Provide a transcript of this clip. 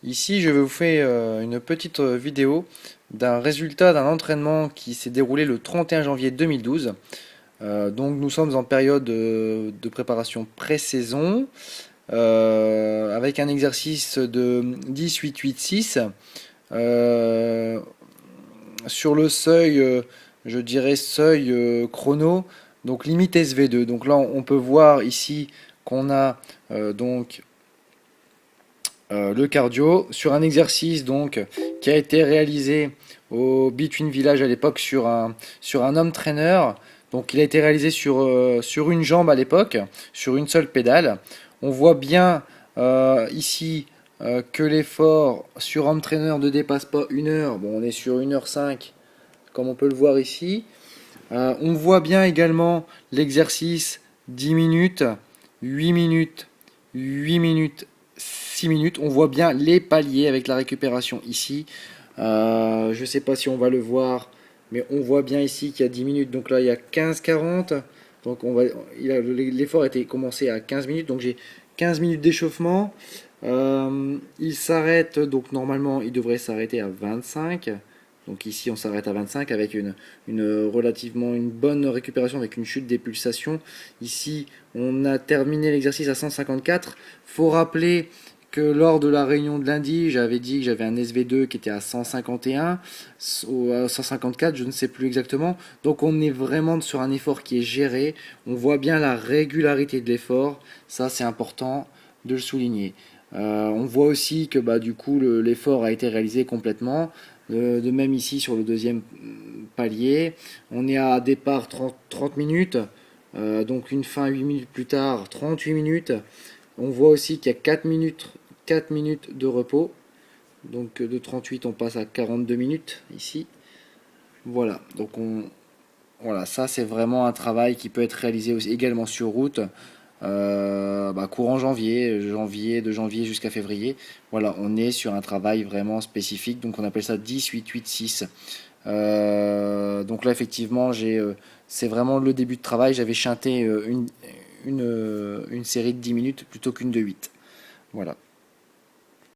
Ici, je vais vous faire une petite vidéo d'un résultat d'un entraînement qui s'est déroulé le 31 janvier 2012. Donc nous sommes en période de préparation pré-saison avec un exercice de 10-8-8-6 euh, sur le seuil, je dirais seuil chrono, donc limite SV2. Donc là, on peut voir ici qu'on a donc le cardio sur un exercice donc qui a été réalisé au Between Village à l'époque sur un home trainer. Donc il a été réalisé sur une jambe à l'époque, sur une seule pédale. On voit bien ici que l'effort sur home trainer ne dépasse pas 1 heure. Bon, on est sur 1h05 comme on peut le voir ici. On voit bien également l'exercice 10 minutes, 8 minutes, 8 minutes, 6 minutes. On voit bien les paliers avec la récupération ici. Je ne sais pas si on va le voir, mais on voit bien ici qu'il y a 10 minutes. Donc là, il y a 15-40. Donc l'effort a été commencé à 15 minutes. Donc j'ai 15 minutes d'échauffement. Il s'arrête, donc normalement, il devrait s'arrêter à 25. Donc ici, on s'arrête à 25 avec une bonne récupération avec une chute des pulsations. Ici, on a terminé l'exercice à 154. Faut rappeler que lors de la réunion de lundi, j'avais dit que j'avais un SV2 qui était à 151 ou à 154, je ne sais plus exactement. Donc on est vraiment sur un effort qui est géré. On voit bien la régularité de l'effort. Ça, c'est important de le souligner. On voit aussi que du coup l'effort a été réalisé complètement. De même ici sur le deuxième palier, on est à départ 30 minutes, donc une fin 8 minutes plus tard, 38 minutes. On voit aussi qu'il y a 4 minutes de repos, donc de 38 on passe à 42 minutes ici. Voilà, voilà, ça c'est vraiment un travail qui peut être réalisé aussi, également sur route. Courant de janvier jusqu'à février. Voilà, on est sur un travail vraiment spécifique, donc on appelle ça 10-8-8-6. Donc là, effectivement, c'est vraiment le début de travail. J'avais chanté une série de 10 minutes plutôt qu'une de 8. Voilà.